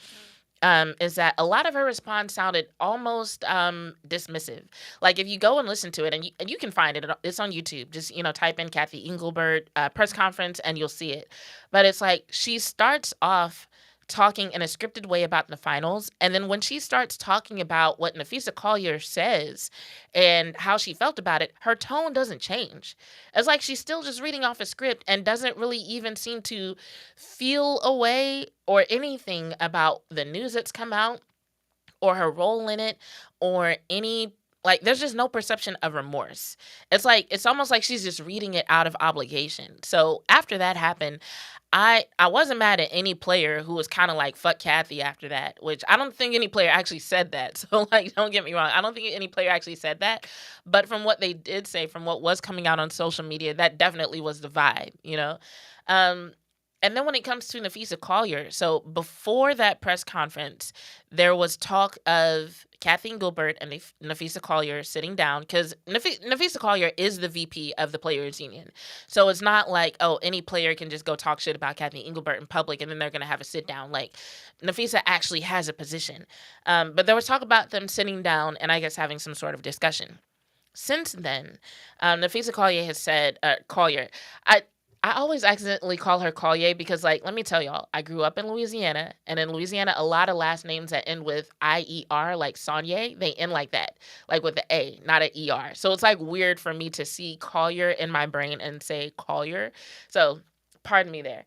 is that a lot of her response sounded almost dismissive. Like if you go and listen to it, and you can find it, it's on YouTube. Just type in Kathy Engelbert press conference, and you'll see it. But it's like she starts off talking in a scripted way about the finals, and then when she starts talking about what Nafisa Collier says and how she felt about it, her tone doesn't change. It's like she's still just reading off a script and doesn't really even seem to feel a way or anything about the news that's come out or her role in it or any like there's just no perception of remorse. It's almost like she's just reading it out of obligation. So after that happened, I wasn't mad at any player who was kind of like fuck Kathy after that, which I don't think any player actually said that. So like don't get me wrong, I don't think any player actually said that, but from what they did say, from what was coming out on social media, that definitely was the vibe, you know. Um and then when it comes to Nafisa Collier, so before that press conference, there was talk of Kathy Gilbert and Nafisa Collier sitting down because Nafisa Collier is the VP of the Players Union. So it's not like, oh, any player can just go talk shit about Kathy Engelbert in public and then they're going to have a sit down. Like, Nafisa actually has a position. But there was talk about them sitting down and I guess having some sort of discussion. Since then, Nafisa Collier has said, Collier, I always accidentally call her Collier because, like, let me tell y'all, I grew up in Louisiana, and in Louisiana, a lot of last names that end with IER, like Saunier, they end like that, like with the A, not an ER. So it's like weird for me to see Collier in my brain and say Collier. So pardon me there.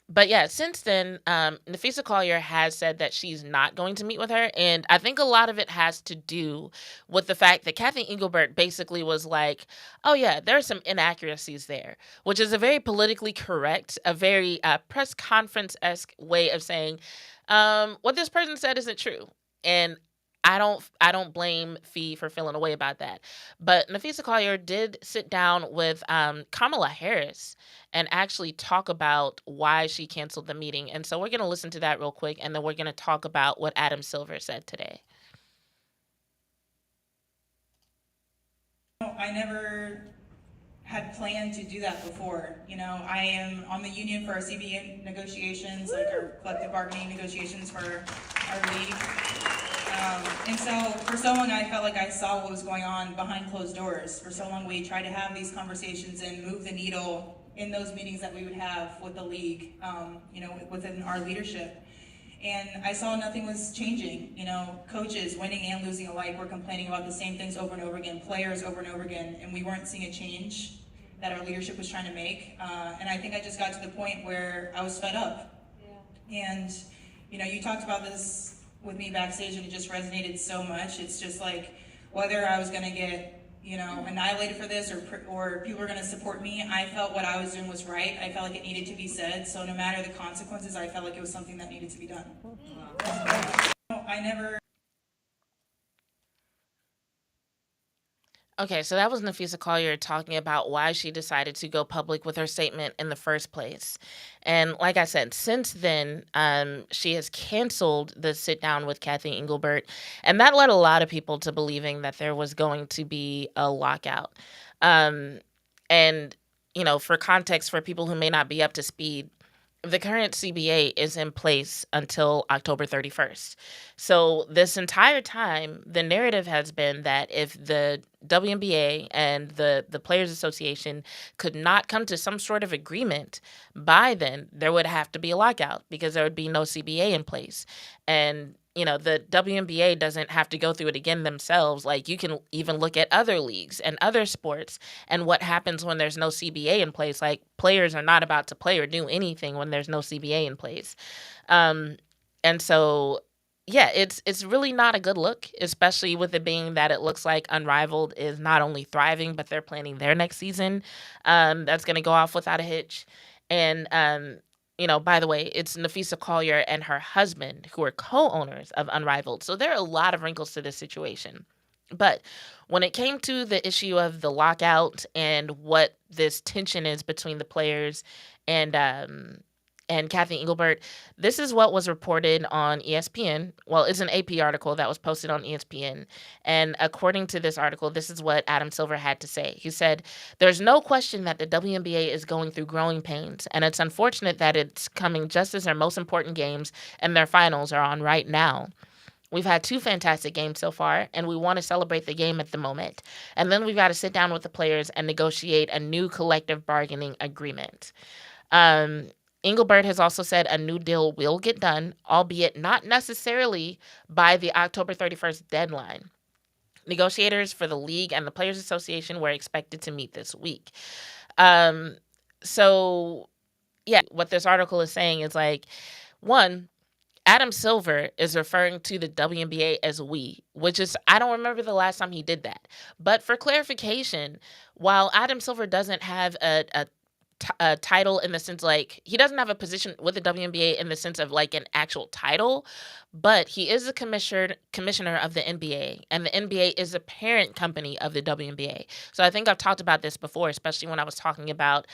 But yeah, since then, Nafisa Collier has said that she's not going to meet with her. And I think a lot of it has to do with the fact that Kathy Engelbert basically was like, oh, yeah, there are some inaccuracies there, which is a very politically correct, a very press conference-esque way of saying what this person said isn't true. And I don't blame Fee for feeling a way about that. But Nafisa Collier did sit down with Kamala Harris and actually talk about why she canceled the meeting. And so we're going to listen to that real quick, and then we're going to talk about what Adam Silver said today. I never had planned to do that before. You know, I am on the union for our CBA negotiations, like our collective bargaining negotiations for our league. And so for so long, I felt like I saw what was going on behind closed doors. For so long, we tried to have these conversations and move the needle in those meetings that we would have with the league, you know, within our leadership. And I saw nothing was changing. You know, coaches, winning and losing alike, were complaining about the same things over and over again, players over and over again, and we weren't seeing a change that our leadership was trying to make. And I think I just got to the point where I was fed up. Yeah. And, you know, you talked about this with me backstage and it just resonated so much. It's just like, whether I was gonna get, you know, annihilated for this or people were gonna support me, I felt what I was doing was right. I felt like it needed to be said. So no matter the consequences, I felt like it was something that needed to be done. I never. Okay, so that was Nafisa Collier talking about why she decided to go public with her statement in the first place. And like I said, since then, she has canceled the sit down with Kathy Engelbert. And that led a lot of people to believing that there was going to be a lockout. And, you know, for context, for people who may not be up to speed, the current CBA is in place until October 31st. So this entire time, the narrative has been that if the WNBA and the Players Association could not come to some sort of agreement by then, there would have to be a lockout because there would be no CBA in place. And you know, the WNBA doesn't have to go through it again themselves. Like, you can even look at other leagues and other sports and what happens when there's no CBA in place. Like, players are not about to play or do anything when there's no CBA in place. And so, yeah, it's really not a good look, especially with it being that it looks like Unrivaled is not only thriving, but they're planning their next season. That's going to go off without a hitch. And, you know, by the way, it's Nafisa Collier and her husband who are co-owners of Unrivaled. So there are a lot of wrinkles to this situation. But when it came to the issue of the lockout and what this tension is between the players and Kathy Engelbert, this is what was reported on ESPN. Well, it's an AP article that was posted on ESPN. And according to this article, this is what Adam Silver had to say. He said, "There's no question that the WNBA is going through growing pains, and it's unfortunate that it's coming just as their most important games and their finals are on right now. We've had 2 fantastic games so far, and we want to celebrate the game at the moment. And then we've got to sit down with the players and negotiate a new collective bargaining agreement." Engelbert has also said a new deal will get done, albeit not necessarily by the October 31st deadline. Negotiators for the league and the Players Association were expected to meet this week. So, yeah, what this article is saying is like, one, Adam Silver is referring to the WNBA as we, which is, I don't remember the last time he did that. But for clarification, while Adam Silver doesn't have a title in the sense, like, he doesn't have a position with the WNBA in the sense of like an actual title, but he is a commissioner of the NBA, and the NBA is a parent company of the WNBA. So I think I've talked about this before, especially when I was talking about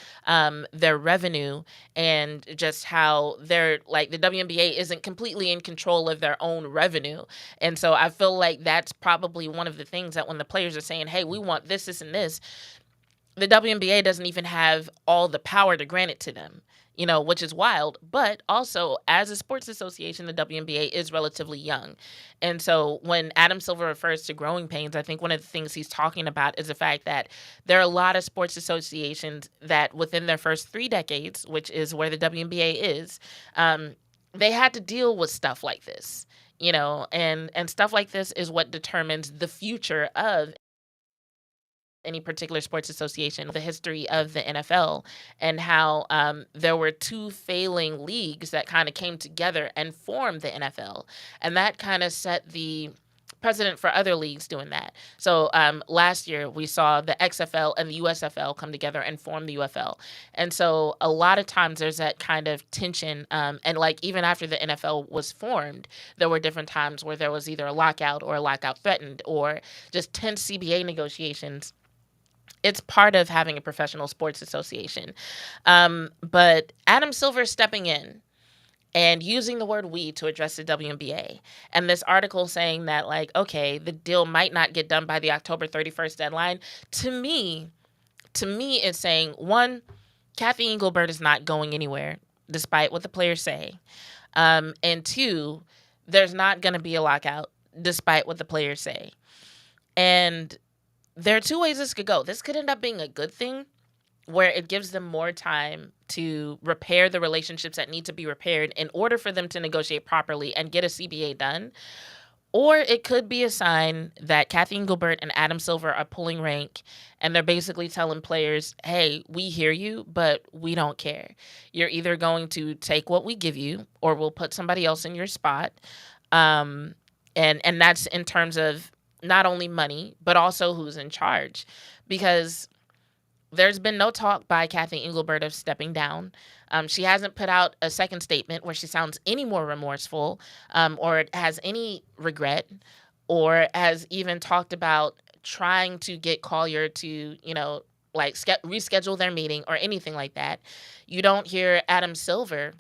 their revenue and just how they're like, the WNBA isn't completely in control of their own revenue. And so I feel like that's probably one of the things that when the players are saying, hey, we want this, and this, the WNBA doesn't even have all the power to grant it to them, which is wild. But also, as a sports association, the WNBA is relatively young. And so when Adam Silver refers to growing pains, I think one of the things he's talking about is the fact that there are a lot of sports associations that within their first 3 decades, which is where the WNBA is, they had to deal with stuff like this, and stuff like this is what determines the future of any particular sports association, the history of the NFL, and how there were 2 failing leagues that kind of came together and formed the NFL. And that kind of set the precedent for other leagues doing that. So last year we saw the XFL and the USFL come together and form the UFL. And so a lot of times there's that kind of tension. And like even after the NFL was formed, there were different times where there was either a lockout or a lockout threatened or just tense CBA negotiations. It's part of having a professional sports association. But Adam Silver stepping in and using the word we to address the WNBA. And this article saying that, like, okay, the deal might not get done by the October 31st deadline. To me, it's saying, one, Kathy Engelbert is not going anywhere, despite what the players say. And 2, there's not going to be a lockout, despite what the players say. And there are 2 ways this could go. This could end up being a good thing where it gives them more time to repair the relationships that need to be repaired in order for them to negotiate properly and get a CBA done. Or it could be a sign that Kathy Engelbert and Adam Silver are pulling rank and they're basically telling players, hey, we hear you, but we don't care. You're either going to take what we give you or we'll put somebody else in your spot. And that's in terms of not only money, but also who's in charge. Because there's been no talk by Kathy Engelbert of stepping down. She hasn't put out a second statement where she sounds any more remorseful or has any regret or has even talked about trying to get Collier to, reschedule their meeting or anything like that. You don't hear Adam Silver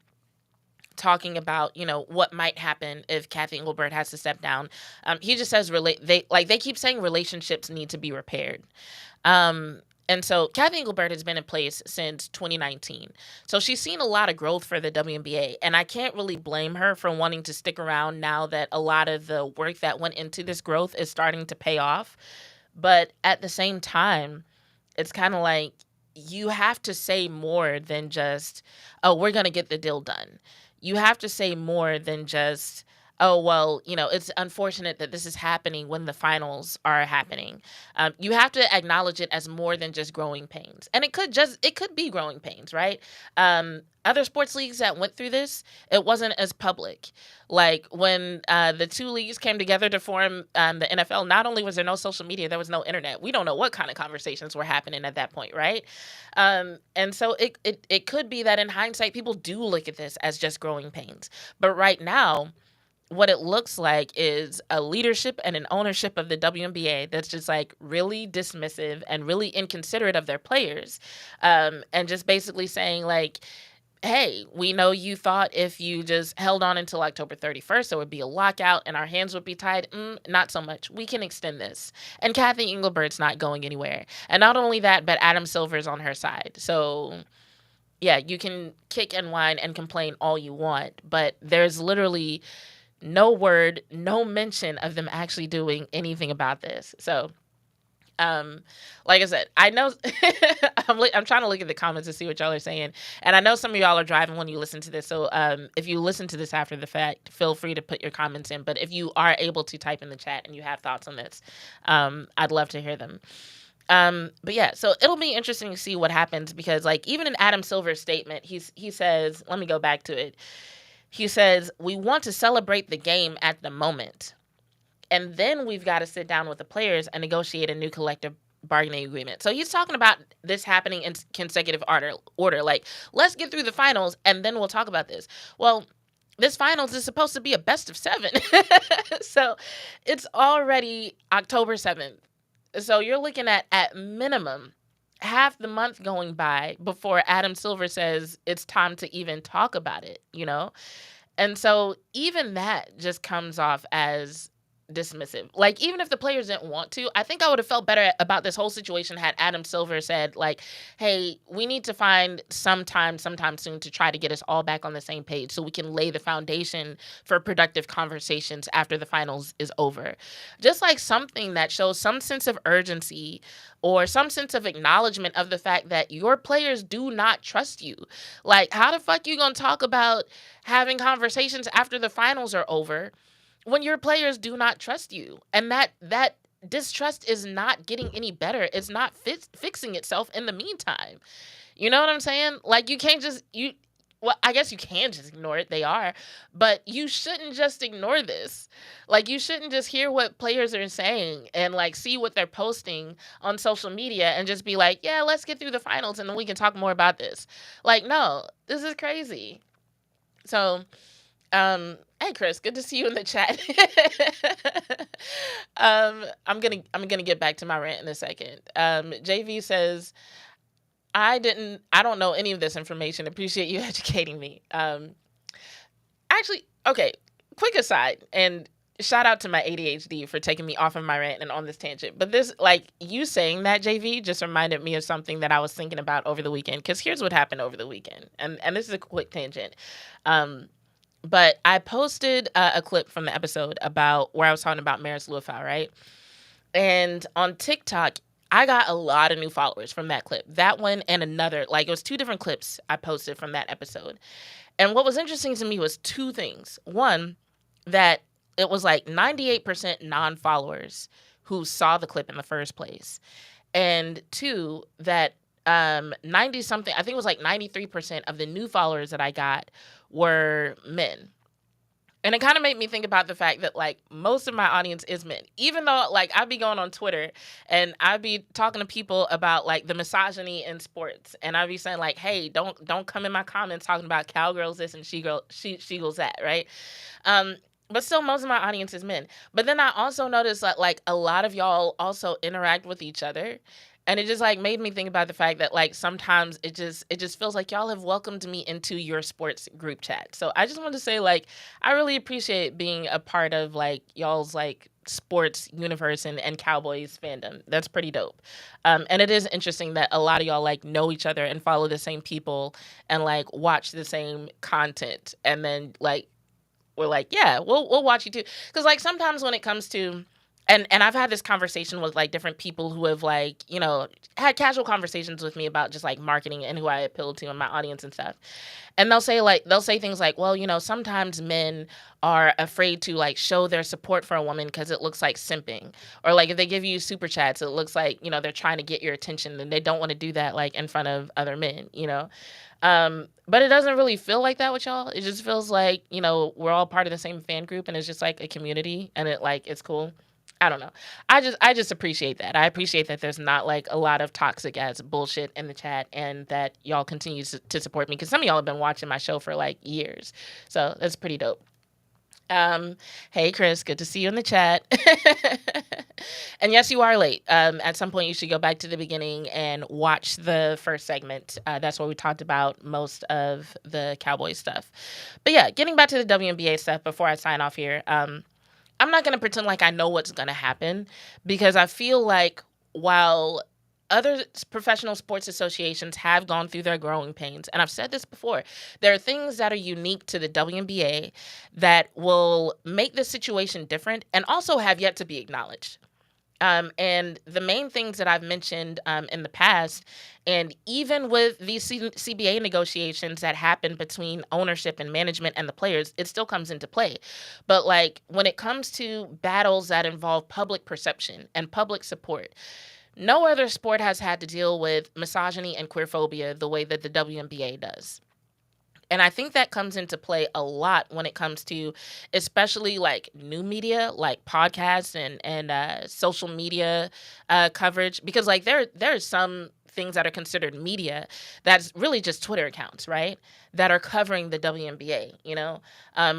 talking about, what might happen if Kathy Engelbert has to step down. He just says they keep saying relationships need to be repaired. And so Kathy Engelbert has been in place since 2019. So she's seen a lot of growth for the WNBA, and I can't really blame her for wanting to stick around now that a lot of the work that went into this growth is starting to pay off. But at the same time, it's kind of like you have to say more than just, oh, we're going to get the deal done. You have to say more than just, oh, well, it's unfortunate that this is happening when the finals are happening. You have to acknowledge it as more than just growing pains. And it could be growing pains, right? Other sports leagues that went through this, it wasn't as public. Like when the 2 leagues came together to form the NFL, not only was there no social media, there was no internet. We don't know what kind of conversations were happening at that point, right? And so it could be that in hindsight, people do look at this as just growing pains. But right now, what it looks like is a leadership and an ownership of the WNBA that's just like really dismissive and really inconsiderate of their players. And just basically saying like, hey, we know you thought if you just held on until October 31st, there would be a lockout and our hands would be tied. Not so much. We can extend this. And Kathy Engelbert's not going anywhere. And not only that, but Adam Silver's on her side. So yeah, you can kick and whine and complain all you want, but there's literally no word, no mention of them actually doing anything about this. So, like I said, I know I'm trying to look at the comments to see what y'all are saying. And I know some of y'all are driving when you listen to this. So, if you listen to this after the fact, feel free to put your comments in. But if you are able to type in the chat and you have thoughts on this, I'd love to hear them. But yeah, so it'll be interesting to see what happens because like even in Adam Silver's statement, he says, let me go back to it. He says, we want to celebrate the game at the moment. And then we've got to sit down with the players and negotiate a new collective bargaining agreement. So he's talking about this happening in consecutive order. Like, let's get through the finals and then we'll talk about this. Well, this finals is supposed to be a best of 7. So it's already October 7th. So you're looking at minimum half the month going by before Adam Silver says it's time to even talk about it, you know? And so even that just comes off as dismissive. Like, even if the players didn't want to, I think I would have felt better about this whole situation had Adam Silver said, like, hey, we need to find sometime soon to try to get us all back on the same page so we can lay the foundation for productive conversations after the finals is over. Just like something that shows some sense of urgency or some sense of acknowledgement of the fact that your players do not trust you. Like, how the fuck you gonna talk about having conversations after the finals are over when your players do not trust you? And that distrust is not getting any better. It's not fixing itself in the meantime. You know what I'm saying? Like, you can't just well, I guess you can just ignore it. They are. But you shouldn't just ignore this. Like, you shouldn't just hear what players are saying and, like, see what they're posting on social media and just be like, yeah, let's get through the finals and then we can talk more about this. Like, no, this is crazy. So, hey Chris, good to see you in the chat. I'm gonna get back to my rant in a second. JV says, I don't know any of this information. Appreciate you educating me. Actually, okay, quick aside, and shout out to my ADHD for taking me off of my rant and on this tangent. But this, like, you saying that, JV, just reminded me of something that I was thinking about over the weekend. Because here's what happened over the weekend. And this is a quick tangent. But I posted a clip from the episode about where I was talking about Maris Luafau, right? And on TikTok, I got a lot of new followers from that clip. That one and another. Like, it was 2 different clips I posted from that episode. And what was interesting to me was 2 things. One, that it was like 98% non-followers who saw the clip in the first place. And 2, that 90-something, I think it was like 93% of the new followers that I got were men. And it kind of made me think about the fact that, like, most of my audience is men. Even though, like, I'd be going on Twitter and I'd be talking to people about, like, the misogyny in sports. And I'd be saying, like, hey, don't come in my comments talking about cowgirls this and she-girls that, right? But still, most of my audience is men. But then I also noticed that, like, a lot of y'all also interact with each other. And it just, like, made me think about the fact that, like, sometimes it just feels like y'all have welcomed me into your sports group chat. So I just wanted to say, like, I really appreciate being a part of, like, y'all's, like, sports universe and Cowboys fandom. That's pretty dope. And it is interesting that a lot of y'all, like, know each other and follow the same people and, like, watch the same content. And then, like, we're like, yeah, we'll watch you too. Because, like, sometimes when it comes to... And I've had this conversation with, like, different people who have, like, you know, had casual conversations with me about just, like, marketing and who I appeal to in my audience and stuff. And they'll say things like, well, you know, sometimes men are afraid to, like, show their support for a woman because it looks like simping. Or, like, if they give you super chats, it looks like, you know, they're trying to get your attention and they don't want to do that, like, in front of other men, you know. But it doesn't really feel like that with y'all. It just feels like, you know, we're all part of the same fan group and it's just, like, a community and it's cool. I don't know. I just appreciate that. I appreciate that there's not, like, a lot of toxic ass bullshit in the chat and that y'all continue to support me because some of y'all have been watching my show for, like, years. So that's pretty dope. Hey, Chris, good to see you in the chat. And yes, you are late. At some point, you should go back to the beginning and watch the first segment. That's where we talked about most of the Cowboys stuff. But yeah, getting back to the WNBA stuff before I sign off here. I'm not going to pretend like I know what's going to happen because I feel like while other professional sports associations have gone through their growing pains, and I've said this before, there are things that are unique to the WNBA that will make this situation different and also have yet to be acknowledged. And the main things that I've mentioned in the past, and even with these CBA negotiations that happen between ownership and management and the players, it still comes into play. But, like, when it comes to battles that involve public perception and public support, no other sport has had to deal with misogyny and queerphobia the way that the WNBA does. And I think that comes into play a lot when it comes to especially like new media, like podcasts and social media coverage, because like there's some things that are considered media that's really just Twitter accounts, right? That are covering the WNBA,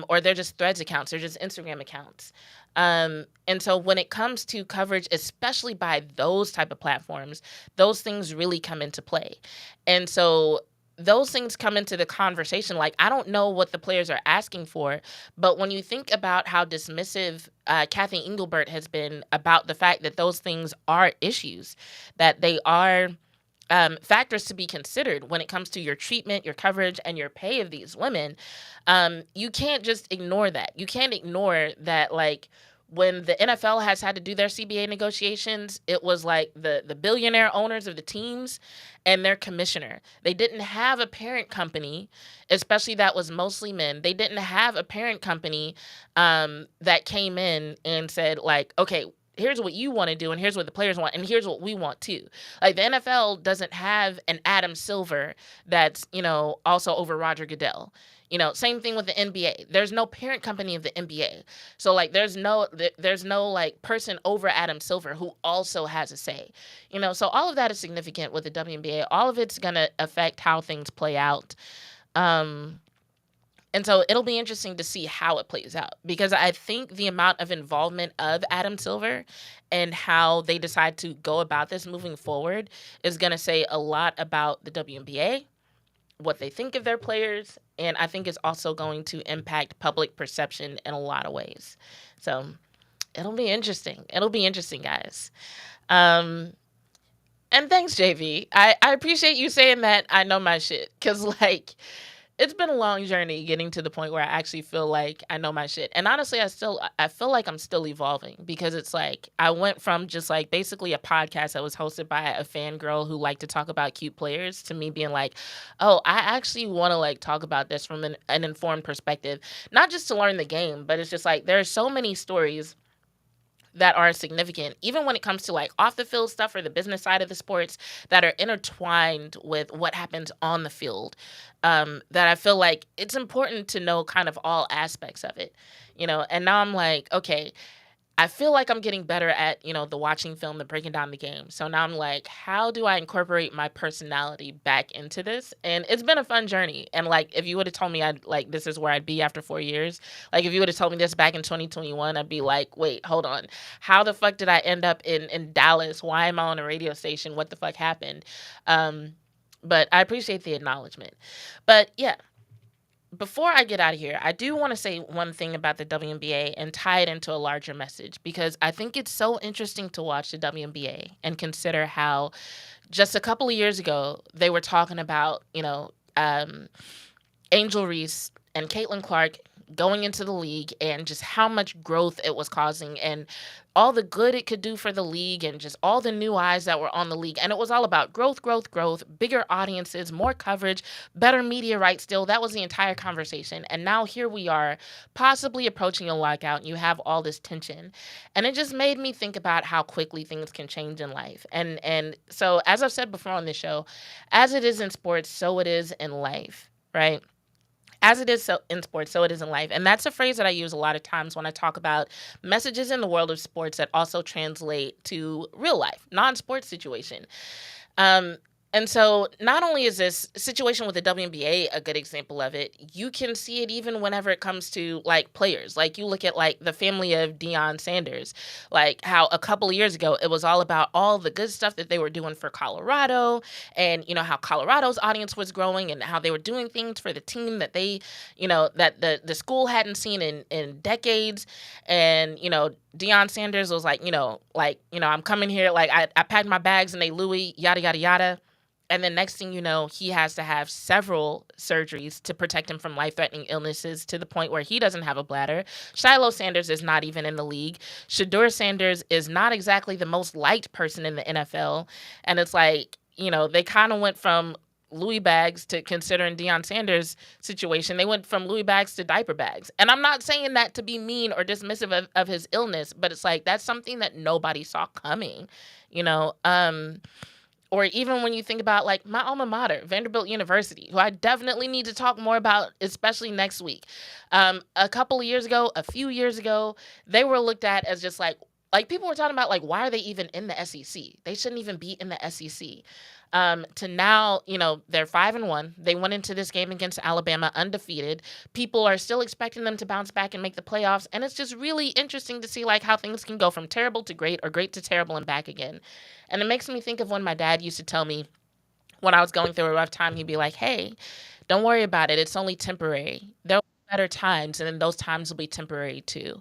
or they're just Threads accounts, they're just Instagram accounts. And so when it comes to coverage, especially by those type of platforms, those things really come into play. And so those things come into the conversation. Like, I don't know what the players are asking for, but when you think about how dismissive Kathy Engelbert has been about the fact that those things are issues, that they are factors to be considered when it comes to your treatment, your coverage, and your pay of these women, you can't just ignore that. You can't ignore that, like, when the NFL has had to do their CBA negotiations, it was like the billionaire owners of the teams and their commissioner. They didn't have a parent company, especially that was mostly men. They didn't have a parent company that came in and said, like, okay, here's what you want to do, and here's what the players want, and here's what we want too. Like, the NFL doesn't have an Adam Silver that's, also over Roger Goodell. Same thing with the NBA. There's no parent company of the NBA. So like there's no like person over Adam Silver who also has a say. So all of that is significant with the WNBA. All of it's going to affect how things play out. And so it'll be interesting to see how it plays out, because I think the amount of involvement of Adam Silver and how they decide to go about this moving forward is going to say a lot about the WNBA, what they think of their players, and I think it's also going to impact public perception in a lot of ways. So it'll be interesting. It'll be interesting, guys. And thanks, JV. I appreciate you saying that I know my shit, because, like, it's been a long journey getting to the point where I actually feel like I know my shit. And honestly, I feel like I'm still evolving, because it's like I went from just like basically a podcast that was hosted by a fangirl who liked to talk about cute players to me being like, oh, I actually want to like talk about this from an informed perspective, not just to learn the game, but it's just like there are so many stories that are significant, even when it comes to like off the field stuff or the business side of the sports, that are intertwined with what happens on the field. That I feel like it's important to know kind of all aspects of it, and now I'm like, okay, I feel like I'm getting better at, the watching film, the breaking down the game. So now I'm like, how do I incorporate my personality back into this? And it's been a fun journey. And like, if you would have told me this is where I'd be after 4 years, like if you would have told me this back in 2021, I'd be like, wait, hold on. How the fuck did I end up in Dallas? Why am I on a radio station? What the fuck happened? But I appreciate the acknowledgement. But yeah. Before I get out of here, I do want to say one thing about the WNBA and tie it into a larger message, because I think it's so interesting to watch the WNBA and consider how just a couple of years ago, they were talking about, Angel Reese and Caitlin Clark going into the league and just how much growth it was causing and all the good it could do for the league and just all the new eyes that were on the league. And it was all about growth, bigger audiences, more coverage, better media rights still. That was the entire conversation. And now here we are, possibly approaching a lockout, and you have all this tension. And it just made me think about how quickly things can change in life. And so, as I've said before on this show, as it is in sports, so it is in life, right? As it is in sports, so it is in life. And that's a phrase that I use a lot of times when I talk about messages in the world of sports that also translate to real life, non-sports situation. And so not only is this situation with the WNBA a good example of it, you can see it even whenever it comes to like players. Like you look at like the family of Deion Sanders, like how a couple of years ago, it was all about all the good stuff that they were doing for Colorado and, how Colorado's audience was growing and how they were doing things for the team that they, that the school hadn't seen in decades. And, Deion Sanders was like, I'm coming here, like I packed my bags and they Louis, yada, yada, yada. And then next thing you know, he has to have several surgeries to protect him from life-threatening illnesses to the point where he doesn't have a bladder. Shiloh Sanders is not even in the league. Shedeur Sanders is not exactly the most liked person in the NFL. And it's like, they kind of went from Louis bags to considering Deion Sanders' situation. They went from Louis bags to diaper bags. And I'm not saying that to be mean or dismissive of his illness, but it's like that's something that nobody saw coming, Or even when you think about like my alma mater, Vanderbilt University, who I definitely need to talk more about, especially next week. A few years ago, they were looked at as just like people were talking about like, why are they even in the SEC? They shouldn't even be in the SEC. To now, they're 5-1. They went into this game against Alabama undefeated. People are still expecting them to bounce back and make the playoffs. And it's just really interesting to see like how things can go from terrible to great or great to terrible and back again. And it makes me think of when my dad used to tell me when I was going through a rough time, he'd be like, hey, don't worry about it. It's only temporary. There'll be better times, and then those times will be temporary too.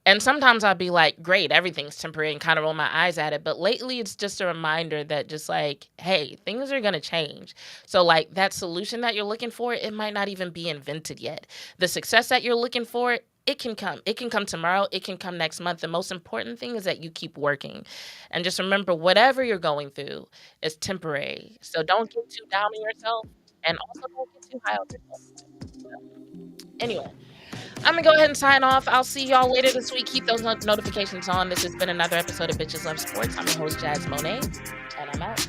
And sometimes I'll be like, great, everything's temporary, and kind of roll my eyes at it. But lately, it's just a reminder that just like, hey, things are going to change. So like that solution that you're looking for, it might not even be invented yet. The success that you're looking for, it can come. It can come tomorrow. It can come next month. The most important thing is that you keep working. And just remember, whatever you're going through is temporary. So don't get too down on yourself, and also don't get too high on yourself. Anyway, I'm going to go ahead and sign off. I'll see y'all later this week. Keep those notifications on. This has been another episode of Bitches Love Sports. I'm your host, Jazz Monet, and I'm out.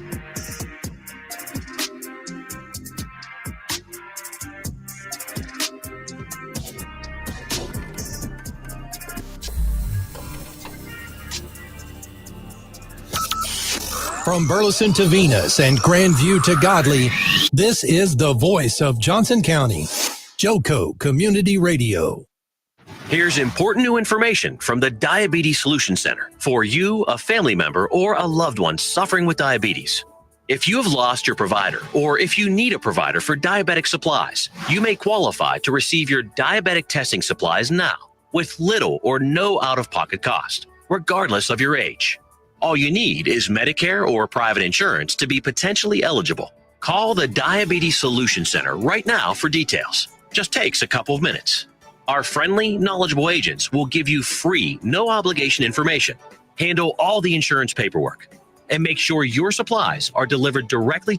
From Burleson to Venus and Grandview to Godley, this is the voice of Johnson County, Joco Community Radio. Here's important new information from the Diabetes Solution Center for you, a family member, or a loved one suffering with diabetes. If you have lost your provider, or if you need a provider for diabetic supplies, you may qualify to receive your diabetic testing supplies now with little or no out-of-pocket cost, regardless of your age. All you need is Medicare or private insurance to be potentially eligible. Call the Diabetes Solution Center right now for details. Just takes a couple of minutes. Our friendly, knowledgeable agents will give you free, no-obligation information, handle all the insurance paperwork, and make sure your supplies are delivered directly to